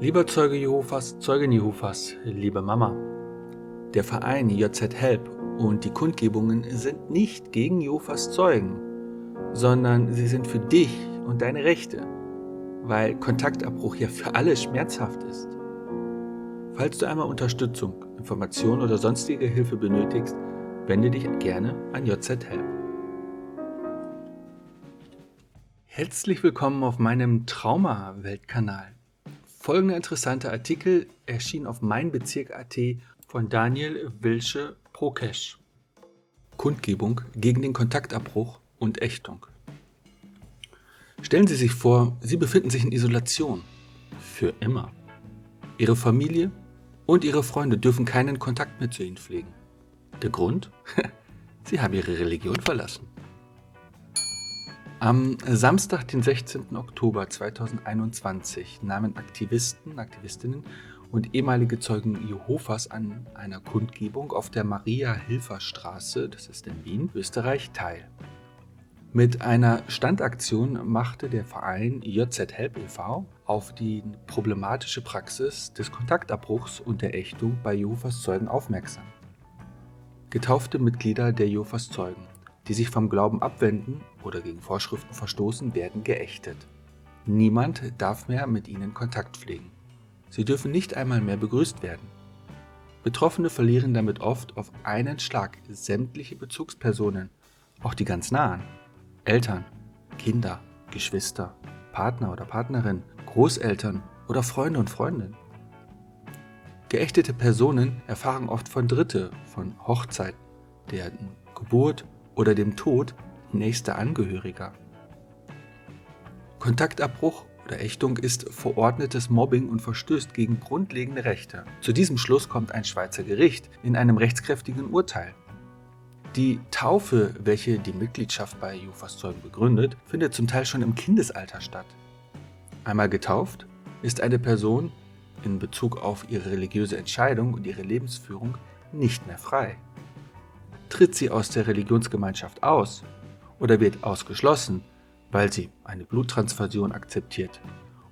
Lieber Zeuge Jehovas, Zeugin Jehovas, liebe Mama, der Verein JZ Help und die Kundgebungen sind nicht gegen Jehovas Zeugen, sondern sie sind für dich und deine Rechte, weil Kontaktabbruch ja für alle schmerzhaft ist. Falls du einmal Unterstützung, Informationen oder sonstige Hilfe benötigst, wende dich gerne an JZ Help. Herzlich willkommen auf meinem Trauma-Weltkanal. Folgender interessante Artikel erschien auf meinbezirk.at von Daniel Wilsche-Prokesch. Kundgebung gegen den Kontaktabbruch und Ächtung. Stellen Sie sich vor, Sie befinden sich in Isolation. Für immer. Ihre Familie und Ihre Freunde dürfen keinen Kontakt mehr zu Ihnen pflegen. Der Grund? Sie haben Ihre Religion verlassen. Am Samstag, den 16. Oktober 2021, nahmen Aktivistinnen und ehemalige Zeugen Jehovas an einer Kundgebung auf der Maria-Hilfer-Straße, das ist in Wien, Österreich, teil. Mit einer Standaktion machte der Verein JZ Help e.V. auf die problematische Praxis des Kontaktabbruchs und der Ächtung bei Jehovas Zeugen aufmerksam. Getaufte Mitglieder der Jehovas Zeugen, die sich vom Glauben abwenden oder gegen Vorschriften verstoßen, werden geächtet. Niemand darf mehr mit ihnen Kontakt pflegen. Sie dürfen nicht einmal mehr begrüßt werden. Betroffene verlieren damit oft auf einen Schlag sämtliche Bezugspersonen, auch die ganz nahen. Eltern, Kinder, Geschwister, Partner oder Partnerin, Großeltern oder Freunde und Freundinnen. Geächtete Personen erfahren oft von Dritte, von Hochzeiten, der Geburt oder dem Tod nächster Angehöriger. Kontaktabbruch oder Ächtung ist verordnetes Mobbing und verstößt gegen grundlegende Rechte. Zu diesem Schluss kommt ein Schweizer Gericht in einem rechtskräftigen Urteil. Die Taufe, welche die Mitgliedschaft bei Jehovas Zeugen begründet, findet zum Teil schon im Kindesalter statt. Einmal getauft, ist eine Person in Bezug auf ihre religiöse Entscheidung und ihre Lebensführung nicht mehr frei. Tritt sie aus der Religionsgemeinschaft aus oder wird ausgeschlossen, weil sie eine Bluttransfusion akzeptiert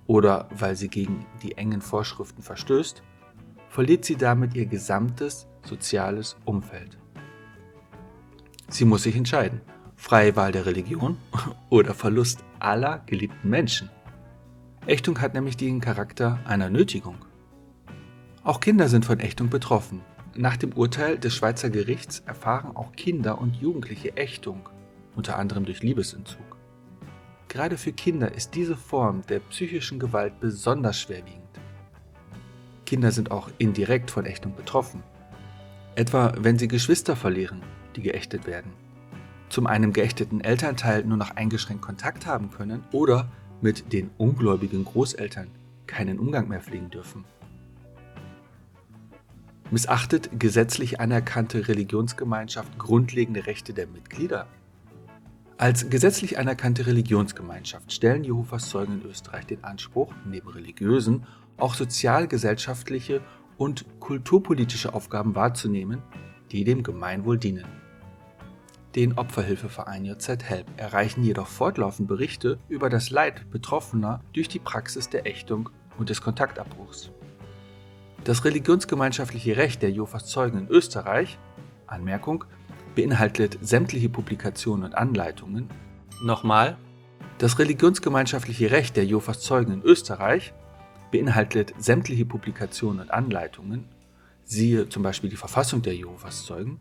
oder weil sie gegen die engen Vorschriften verstößt, verliert sie damit ihr gesamtes soziales Umfeld. Sie muss sich entscheiden, freie Wahl der Religion oder Verlust aller geliebten Menschen. Ächtung hat nämlich den Charakter einer Nötigung. Auch Kinder sind von Ächtung betroffen. Nach dem Urteil des Schweizer Gerichts erfahren auch Kinder und Jugendliche Ächtung, unter anderem durch Liebesentzug. Gerade für Kinder ist diese Form der psychischen Gewalt besonders schwerwiegend. Kinder sind auch indirekt von Ächtung betroffen. Etwa wenn sie Geschwister verlieren, die geächtet werden, zum einem geächteten Elternteil nur noch eingeschränkt Kontakt haben können oder mit den ungläubigen Großeltern keinen Umgang mehr pflegen dürfen. Missachtet gesetzlich anerkannte Religionsgemeinschaft grundlegende Rechte der Mitglieder? Als gesetzlich anerkannte Religionsgemeinschaft stellen Jehovas Zeugen in Österreich den Anspruch, neben religiösen auch sozial-gesellschaftliche und kulturpolitische Aufgaben wahrzunehmen, die dem Gemeinwohl dienen. Den Opferhilfeverein JZ Help erreichen jedoch fortlaufend Berichte über das Leid Betroffener durch die Praxis der Ächtung und des Kontaktabbruchs. Das religionsgemeinschaftliche Recht der Jehovas Zeugen in Österreich, Anmerkung, beinhaltet sämtliche Publikationen und Anleitungen. Nochmal, das religionsgemeinschaftliche Recht der Jehovas Zeugen in Österreich beinhaltet sämtliche Publikationen und Anleitungen, siehe zum Beispiel die Verfassung der Jehovas Zeugen,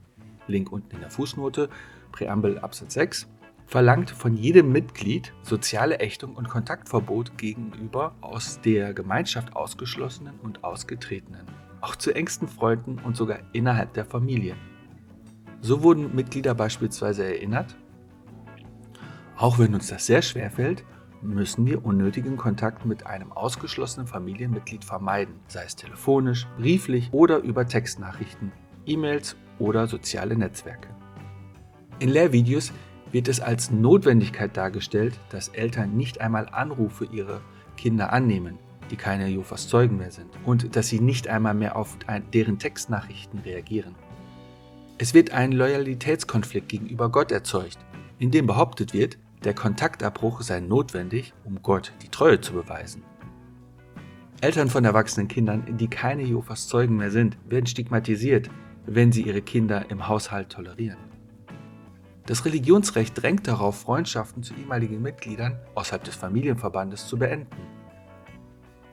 Link unten in der Fußnote, Präambel Absatz 6, verlangt von jedem Mitglied soziale Ächtung und Kontaktverbot gegenüber aus der Gemeinschaft ausgeschlossenen und Ausgetretenen, auch zu engsten Freunden und sogar innerhalb der Familie. So wurden Mitglieder beispielsweise erinnert: Auch wenn uns das sehr schwer fällt, müssen wir unnötigen Kontakt mit einem ausgeschlossenen Familienmitglied vermeiden, sei es telefonisch, brieflich oder über Textnachrichten, E-Mails oder soziale Netzwerke. In Lehrvideos wird es als Notwendigkeit dargestellt, dass Eltern nicht einmal Anrufe ihrer Kinder annehmen, die keine Jehovas Zeugen mehr sind, und dass sie nicht einmal mehr auf deren Textnachrichten reagieren. Es wird ein Loyalitätskonflikt gegenüber Gott erzeugt, in dem behauptet wird, der Kontaktabbruch sei notwendig, um Gott die Treue zu beweisen. Eltern von erwachsenen Kindern, die keine Jehovas Zeugen mehr sind, werden stigmatisiert, wenn sie ihre Kinder im Haushalt tolerieren. Das Religionsrecht drängt darauf, Freundschaften zu ehemaligen Mitgliedern außerhalb des Familienverbandes zu beenden.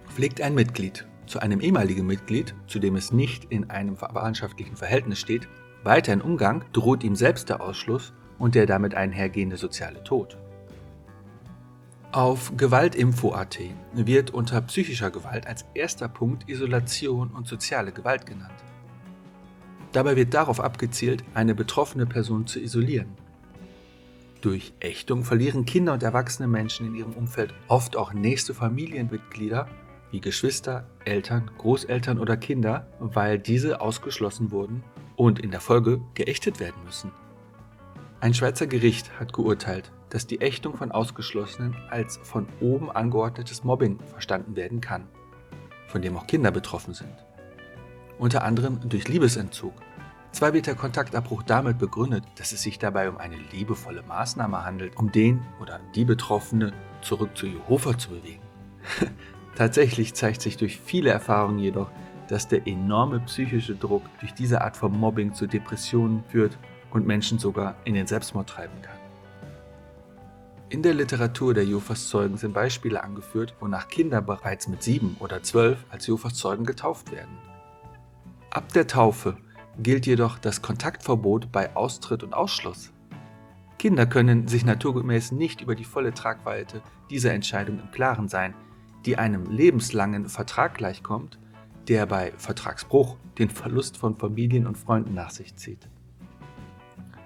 Pflegt ein Mitglied zu einem ehemaligen Mitglied, zu dem es nicht in einem verwandtschaftlichen Verhältnis steht, weiter in Umgang, droht ihm selbst der Ausschluss und der damit einhergehende soziale Tod. Auf Gewaltinfo.at wird unter psychischer Gewalt als erster Punkt Isolation und soziale Gewalt genannt. Dabei wird darauf abgezielt, eine betroffene Person zu isolieren. Durch Ächtung verlieren Kinder und erwachsene Menschen in ihrem Umfeld oft auch nächste Familienmitglieder wie Geschwister, Eltern, Großeltern oder Kinder, weil diese ausgeschlossen wurden und in der Folge geächtet werden müssen. Ein Schweizer Gericht hat geurteilt, dass die Ächtung von Ausgeschlossenen als von oben angeordnetes Mobbing verstanden werden kann, von dem auch Kinder betroffen sind. Unter anderem durch Liebesentzug. Zwar wird der Kontaktabbruch damit begründet, dass es sich dabei um eine liebevolle Maßnahme handelt, um den oder die Betroffene zurück zu Jehova zu bewegen. Tatsächlich zeigt sich durch viele Erfahrungen jedoch, dass der enorme psychische Druck durch diese Art von Mobbing zu Depressionen führt und Menschen sogar in den Selbstmord treiben kann. In der Literatur der Jehovas Zeugen sind Beispiele angeführt, wonach Kinder bereits mit 7 oder 12 als Jehovas Zeugen getauft werden. Ab der Taufe gilt jedoch das Kontaktverbot bei Austritt und Ausschluss. Kinder können sich naturgemäß nicht über die volle Tragweite dieser Entscheidung im Klaren sein, die einem lebenslangen Vertrag gleichkommt, der bei Vertragsbruch den Verlust von Familien und Freunden nach sich zieht.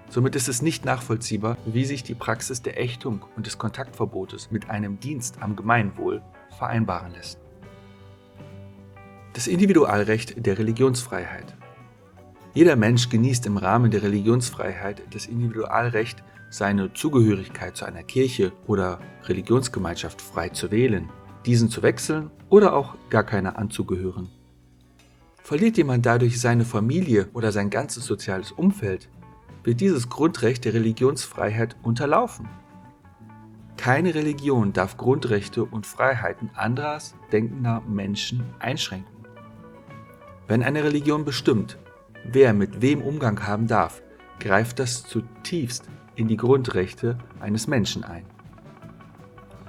Somit ist es nicht nachvollziehbar, wie sich die Praxis der Ächtung und des Kontaktverbotes mit einem Dienst am Gemeinwohl vereinbaren lässt. Das Individualrecht der Religionsfreiheit. Jeder Mensch genießt im Rahmen der Religionsfreiheit das Individualrecht, seine Zugehörigkeit zu einer Kirche oder Religionsgemeinschaft frei zu wählen, diesen zu wechseln oder auch gar keiner anzugehören. Verliert jemand dadurch seine Familie oder sein ganzes soziales Umfeld, wird dieses Grundrecht der Religionsfreiheit unterlaufen. Keine Religion darf Grundrechte und Freiheiten anderer denkender Menschen einschränken. Wenn eine Religion bestimmt, wer mit wem Umgang haben darf, greift das zutiefst in die Grundrechte eines Menschen ein.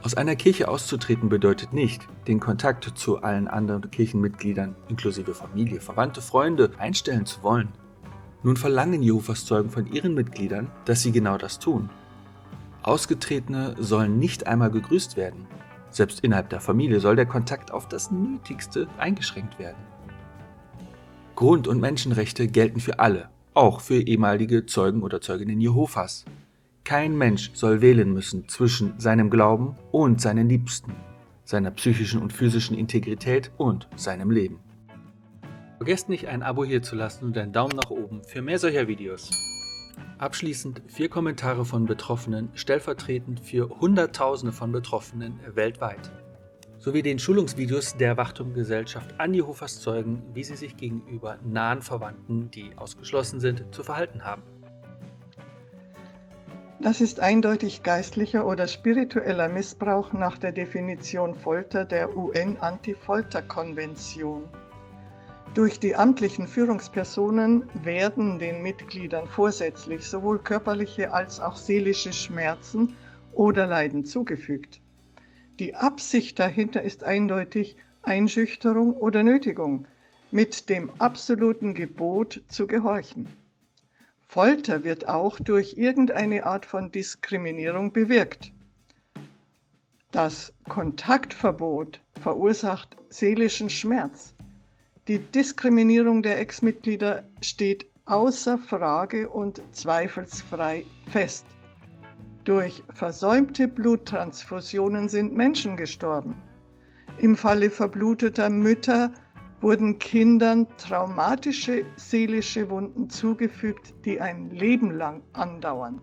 Aus einer Kirche auszutreten bedeutet nicht, den Kontakt zu allen anderen Kirchenmitgliedern inklusive Familie, Verwandte, Freunde einstellen zu wollen. Nun verlangen Jehovas Zeugen von ihren Mitgliedern, dass sie genau das tun. Ausgetretene sollen nicht einmal gegrüßt werden. Selbst innerhalb der Familie soll der Kontakt auf das Nötigste eingeschränkt werden. Grund- und Menschenrechte gelten für alle, auch für ehemalige Zeugen oder Zeuginnen Jehovas. Kein Mensch soll wählen müssen zwischen seinem Glauben und seinen Liebsten, seiner psychischen und physischen Integrität und seinem Leben. Vergesst nicht, ein Abo hier zu lassen und einen Daumen nach oben für mehr solcher Videos. Abschließend 4 Kommentare von Betroffenen, stellvertretend für Hunderttausende von Betroffenen weltweit. Sowie den Schulungsvideos der Wachturmgesellschaft an Jehovas Zeugen, wie sie sich gegenüber nahen Verwandten, die ausgeschlossen sind, zu verhalten haben. Das ist eindeutig geistlicher oder spiritueller Missbrauch nach der Definition Folter der UN-Anti-Folter-Konvention. Durch die amtlichen Führungspersonen werden den Mitgliedern vorsätzlich sowohl körperliche als auch seelische Schmerzen oder Leiden zugefügt. Die Absicht dahinter ist eindeutig Einschüchterung oder Nötigung, mit dem absoluten Gebot zu gehorchen. Folter wird auch durch irgendeine Art von Diskriminierung bewirkt. Das Kontaktverbot verursacht seelischen Schmerz. Die Diskriminierung der Ex-Mitglieder steht außer Frage und zweifelsfrei fest. Durch versäumte Bluttransfusionen sind Menschen gestorben. Im Falle verbluteter Mütter wurden Kindern traumatische seelische Wunden zugefügt, die ein Leben lang andauern.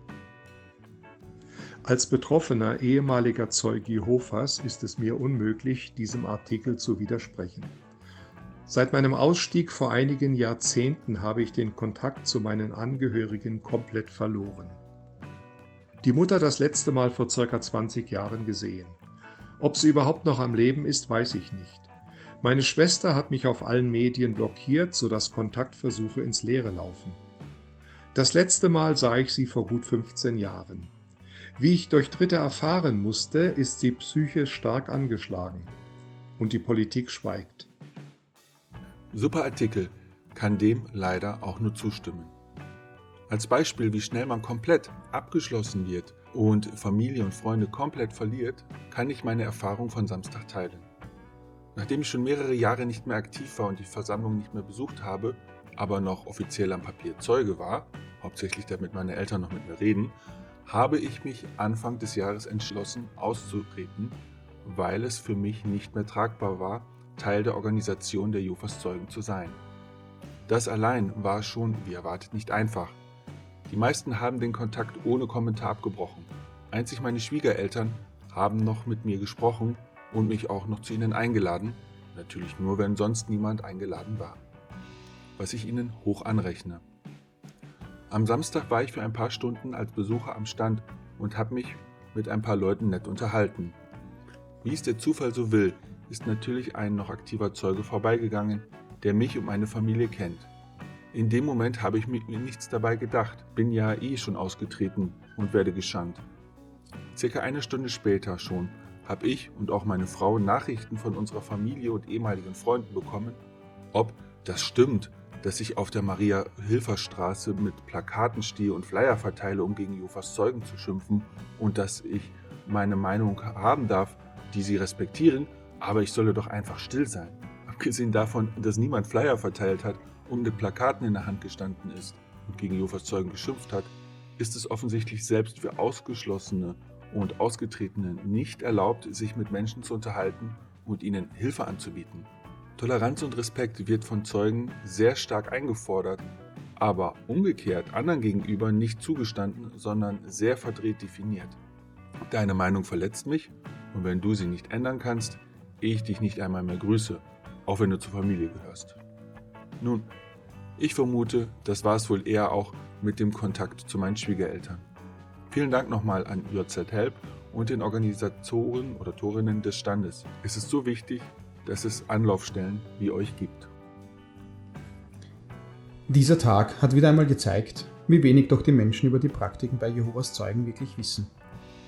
Als betroffener ehemaliger Zeuge Jehovas ist es mir unmöglich, diesem Artikel zu widersprechen. Seit meinem Ausstieg vor einigen Jahrzehnten habe ich den Kontakt zu meinen Angehörigen komplett verloren. Die Mutter das letzte Mal vor ca. 20 Jahren gesehen. Ob sie überhaupt noch am Leben ist, weiß ich nicht. Meine Schwester hat mich auf allen Medien blockiert, sodass Kontaktversuche ins Leere laufen. Das letzte Mal sah ich sie vor gut 15 Jahren. Wie ich durch Dritte erfahren musste, ist sie psychisch stark angeschlagen. Und die Politik schweigt. Super Artikel, kann dem leider auch nur zustimmen. Als Beispiel, wie schnell man komplett abgeschlossen wird und Familie und Freunde komplett verliert, kann ich meine Erfahrung von Samstag teilen. Nachdem ich schon mehrere Jahre nicht mehr aktiv war und die Versammlung nicht mehr besucht habe, aber noch offiziell am Papier Zeuge war, hauptsächlich damit meine Eltern noch mit mir reden, habe ich mich Anfang des Jahres entschlossen, auszutreten, weil es für mich nicht mehr tragbar war, Teil der Organisation der Jehovas Zeugen zu sein. Das allein war schon, wie erwartet, nicht einfach. Die meisten haben den Kontakt ohne Kommentar abgebrochen. Einzig meine Schwiegereltern haben noch mit mir gesprochen und mich auch noch zu ihnen eingeladen, natürlich nur, wenn sonst niemand eingeladen war, was ich ihnen hoch anrechne. Am Samstag war ich für ein paar Stunden als Besucher am Stand und habe mich mit ein paar Leuten nett unterhalten. Wie es der Zufall so will, ist natürlich ein noch aktiver Zeuge vorbeigegangen, der mich und meine Familie kennt. In dem Moment habe ich mir nichts dabei gedacht, bin ja schon ausgetreten und werde geschankt. Circa eine Stunde später schon habe ich und auch meine Frau Nachrichten von unserer Familie und ehemaligen Freunden bekommen, ob das stimmt, dass ich auf der Maria-Hilfer-Straße mit Plakaten stehe und Flyer verteile, um gegen Jehovas Zeugen zu schimpfen und dass ich meine Meinung haben darf, die sie respektieren, aber ich solle doch einfach still sein. Abgesehen davon, dass niemand Flyer verteilt hat und mit Plakaten in der Hand gestanden ist und gegen Jehovas Zeugen geschimpft hat, ist es offensichtlich selbst für Ausgeschlossene und Ausgetretene nicht erlaubt, sich mit Menschen zu unterhalten und ihnen Hilfe anzubieten. Toleranz und Respekt wird von Zeugen sehr stark eingefordert, aber umgekehrt anderen gegenüber nicht zugestanden, sondern sehr verdreht definiert. Deine Meinung verletzt mich und wenn du sie nicht ändern kannst, ehe ich dich nicht einmal mehr grüße, auch wenn du zur Familie gehörst. Nun, ich vermute, das war es wohl eher auch mit dem Kontakt zu meinen Schwiegereltern. Vielen Dank nochmal an JZ Help und den Organisatoren oder Torinnen des Standes. Es ist so wichtig, dass es Anlaufstellen wie euch gibt. Dieser Tag hat wieder einmal gezeigt, wie wenig doch die Menschen über die Praktiken bei Jehovas Zeugen wirklich wissen.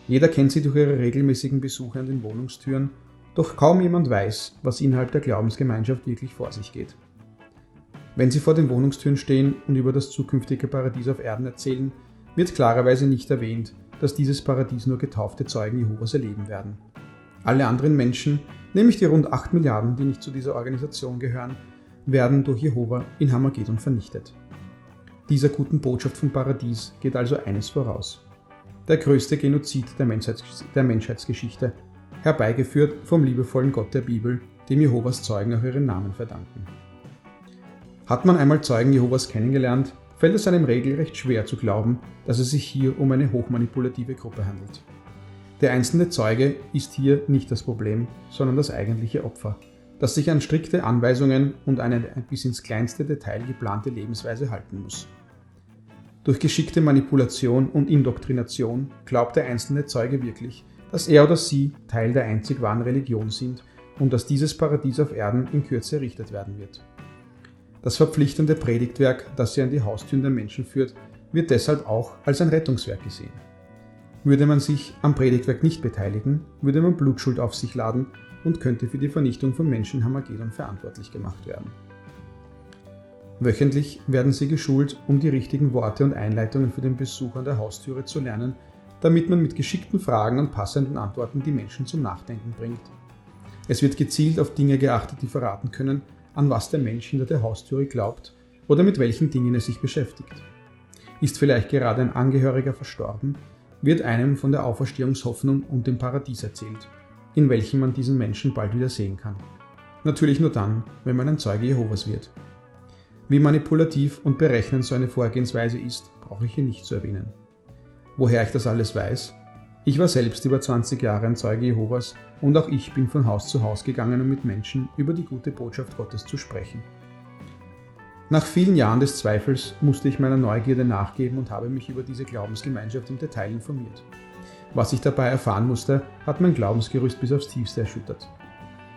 Jeder kennt sie durch ihre regelmäßigen Besuche an den Wohnungstüren, doch kaum jemand weiß, was innerhalb der Glaubensgemeinschaft wirklich vor sich geht. Wenn sie vor den Wohnungstüren stehen und über das zukünftige Paradies auf Erden erzählen, wird klarerweise nicht erwähnt, dass dieses Paradies nur getaufte Zeugen Jehovas erleben werden. Alle anderen Menschen, nämlich die rund 8 Milliarden, die nicht zu dieser Organisation gehören, werden durch Jehova in Hamagedon vernichtet. Dieser guten Botschaft vom Paradies geht also eines voraus: der größte Genozid der Menschheitsgeschichte, herbeigeführt vom liebevollen Gott der Bibel, dem Jehovas Zeugen auch ihren Namen verdanken. Hat man einmal Zeugen Jehovas kennengelernt, fällt es einem regelrecht schwer zu glauben, dass es sich hier um eine hochmanipulative Gruppe handelt. Der einzelne Zeuge ist hier nicht das Problem, sondern das eigentliche Opfer, das sich an strikte Anweisungen und eine bis ins kleinste Detail geplante Lebensweise halten muss. Durch geschickte Manipulation und Indoktrination glaubt der einzelne Zeuge wirklich, dass er oder sie Teil der einzig wahren Religion sind und dass dieses Paradies auf Erden in Kürze errichtet werden wird. Das verpflichtende Predigtwerk, das sie an die Haustüren der Menschen führt, wird deshalb auch als ein Rettungswerk gesehen. Würde man sich am Predigtwerk nicht beteiligen, würde man Blutschuld auf sich laden und könnte für die Vernichtung von Menschen in Hamagedon verantwortlich gemacht werden. Wöchentlich werden sie geschult, um die richtigen Worte und Einleitungen für den Besuch an der Haustüre zu lernen, damit man mit geschickten Fragen und passenden Antworten die Menschen zum Nachdenken bringt. Es wird gezielt auf Dinge geachtet, die verraten können, an was der Mensch hinter der Haustüre glaubt oder mit welchen Dingen er sich beschäftigt. Ist vielleicht gerade ein Angehöriger verstorben, wird einem von der Auferstehungshoffnung und dem Paradies erzählt, in welchem man diesen Menschen bald wieder sehen kann. Natürlich nur dann, wenn man ein Zeuge Jehovas wird. Wie manipulativ und berechnend so eine Vorgehensweise ist, brauche ich hier nicht zu erwähnen. Woher ich das alles weiß? Ich war selbst über 20 Jahre ein Zeuge Jehovas und auch ich bin von Haus zu Haus gegangen, um mit Menschen über die gute Botschaft Gottes zu sprechen. Nach vielen Jahren des Zweifels musste ich meiner Neugierde nachgeben und habe mich über diese Glaubensgemeinschaft im Detail informiert. Was ich dabei erfahren musste, hat mein Glaubensgerüst bis aufs Tiefste erschüttert.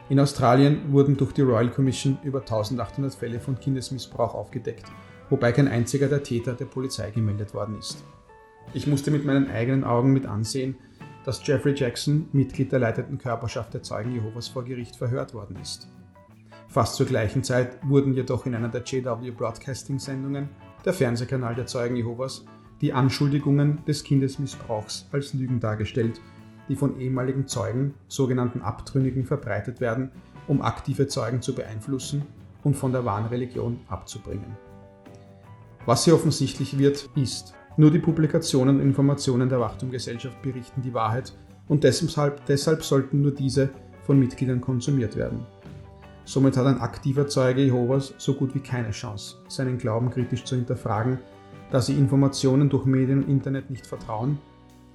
In Australien wurden durch die Royal Commission über 1800 Fälle von Kindesmissbrauch aufgedeckt, wobei kein einziger der Täter der Polizei gemeldet worden ist. Ich musste mit meinen eigenen Augen mit ansehen, dass Jeffrey Jackson, Mitglied der leitenden Körperschaft der Zeugen Jehovas, vor Gericht verhört worden ist. Fast zur gleichen Zeit wurden jedoch in einer der JW Broadcasting Sendungen, der Fernsehkanal der Zeugen Jehovas, die Anschuldigungen des Kindesmissbrauchs als Lügen dargestellt, die von ehemaligen Zeugen, sogenannten Abtrünnigen, verbreitet werden, um aktive Zeugen zu beeinflussen und von der wahren Religion abzubringen. Was hier offensichtlich wird, ist, nur die Publikationen und Informationen der Wachturm-Gesellschaft berichten die Wahrheit und deshalb sollten nur diese von Mitgliedern konsumiert werden. Somit hat ein aktiver Zeuge Jehovas so gut wie keine Chance, seinen Glauben kritisch zu hinterfragen, da sie Informationen durch Medien und Internet nicht vertrauen,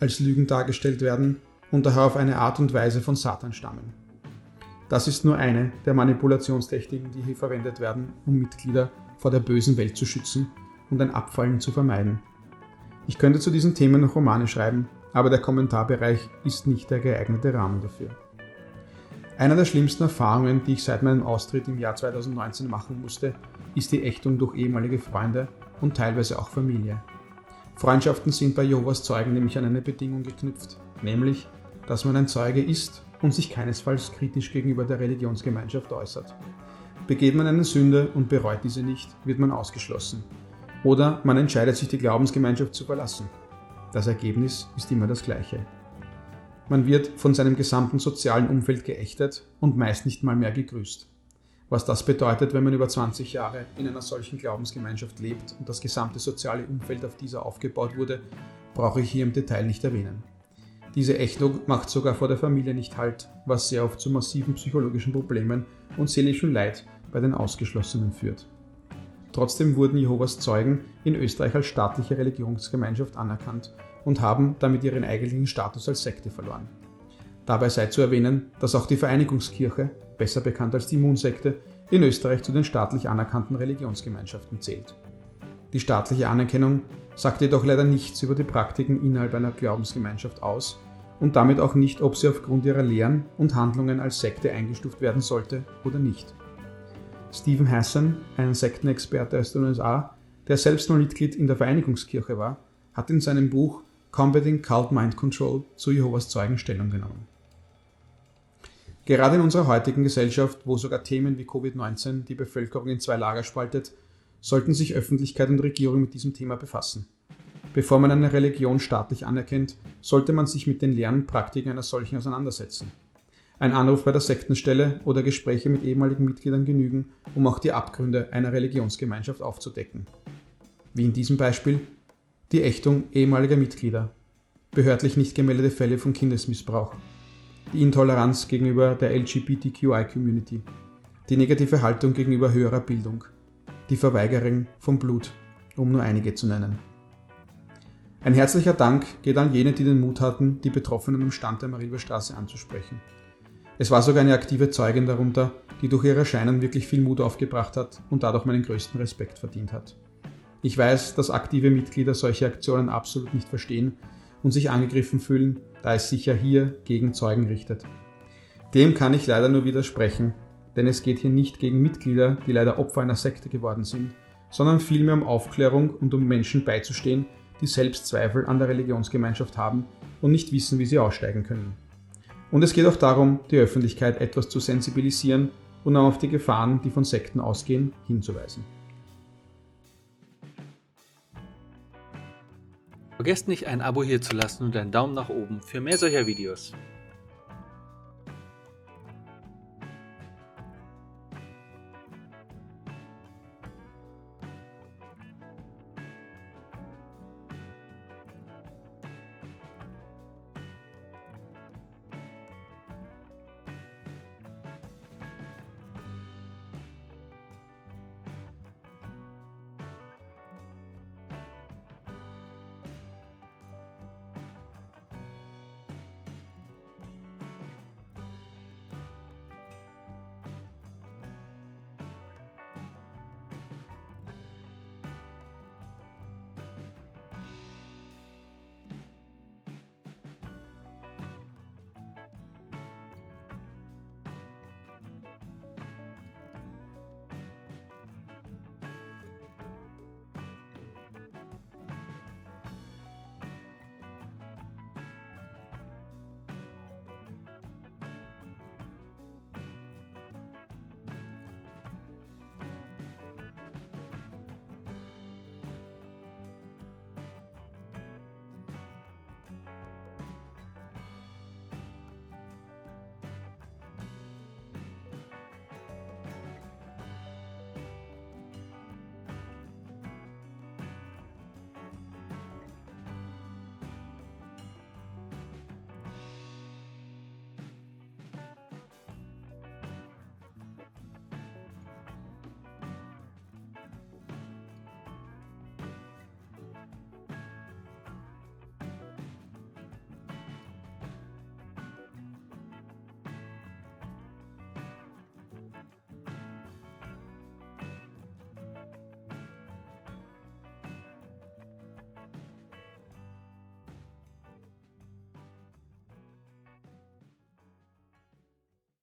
als Lügen dargestellt werden und daher auf eine Art und Weise von Satan stammen. Das ist nur eine der Manipulationstechniken, die hier verwendet werden, um Mitglieder vor der bösen Welt zu schützen und ein Abfallen zu vermeiden. Ich könnte zu diesen Themen noch Romane schreiben, aber der Kommentarbereich ist nicht der geeignete Rahmen dafür. Einer der schlimmsten Erfahrungen, die ich seit meinem Austritt im Jahr 2019 machen musste, ist die Ächtung durch ehemalige Freunde und teilweise auch Familie. Freundschaften sind bei Jehovas Zeugen nämlich an eine Bedingung geknüpft, nämlich, dass man ein Zeuge ist und sich keinesfalls kritisch gegenüber der Religionsgemeinschaft äußert. Begeht man eine Sünde und bereut diese nicht, wird man ausgeschlossen. Oder man entscheidet sich, die Glaubensgemeinschaft zu verlassen. Das Ergebnis ist immer das gleiche. Man wird von seinem gesamten sozialen Umfeld geächtet und meist nicht mal mehr gegrüßt. Was das bedeutet, wenn man über 20 Jahre in einer solchen Glaubensgemeinschaft lebt und das gesamte soziale Umfeld auf dieser aufgebaut wurde, brauche ich hier im Detail nicht erwähnen. Diese Ächtung macht sogar vor der Familie nicht Halt, was sehr oft zu massiven psychologischen Problemen und seelischem Leid bei den Ausgeschlossenen führt. Trotzdem wurden Jehovas Zeugen in Österreich als staatliche Religionsgemeinschaft anerkannt und haben damit ihren eigentlichen Status als Sekte verloren. Dabei sei zu erwähnen, dass auch die Vereinigungskirche, besser bekannt als die Immunsekte, in Österreich zu den staatlich anerkannten Religionsgemeinschaften zählt. Die staatliche Anerkennung sagt jedoch leider nichts über die Praktiken innerhalb einer Glaubensgemeinschaft aus und damit auch nicht, ob sie aufgrund ihrer Lehren und Handlungen als Sekte eingestuft werden sollte oder nicht. Stephen Hassan, ein Sektenexperte aus den USA, der selbst noch Mitglied in der Vereinigungskirche war, hat in seinem Buch Combating Cult Mind Control zu Jehovas Zeugen Stellung genommen. Gerade in unserer heutigen Gesellschaft, wo sogar Themen wie Covid-19 die Bevölkerung in zwei Lager spaltet, sollten sich Öffentlichkeit und Regierung mit diesem Thema befassen. Bevor man eine Religion staatlich anerkennt, sollte man sich mit den Lehren und Praktiken einer solchen auseinandersetzen. Ein Anruf bei der Sektenstelle oder Gespräche mit ehemaligen Mitgliedern genügen, um auch die Abgründe einer Religionsgemeinschaft aufzudecken. Wie in diesem Beispiel die Ächtung ehemaliger Mitglieder, behördlich nicht gemeldete Fälle von Kindesmissbrauch, die Intoleranz gegenüber der LGBTQI-Community, die negative Haltung gegenüber höherer Bildung, die Verweigerung von Blut, um nur einige zu nennen. Ein herzlicher Dank geht an jene, die den Mut hatten, die Betroffenen am Stand der Marienstraße anzusprechen. Es war sogar eine aktive Zeugin darunter, die durch ihr Erscheinen wirklich viel Mut aufgebracht hat und dadurch meinen größten Respekt verdient hat. Ich weiß, dass aktive Mitglieder solche Aktionen absolut nicht verstehen und sich angegriffen fühlen, da es sich ja hier gegen Zeugen richtet. Dem kann ich leider nur widersprechen, denn es geht hier nicht gegen Mitglieder, die leider Opfer einer Sekte geworden sind, sondern vielmehr um Aufklärung und um Menschen beizustehen, die selbst Zweifel an der Religionsgemeinschaft haben und nicht wissen, wie sie aussteigen können. Und es geht auch darum, die Öffentlichkeit etwas zu sensibilisieren und auf die Gefahren, die von Sekten ausgehen, hinzuweisen. Vergesst nicht, ein Abo hier zu lassen und einen Daumen nach oben für mehr solcher Videos.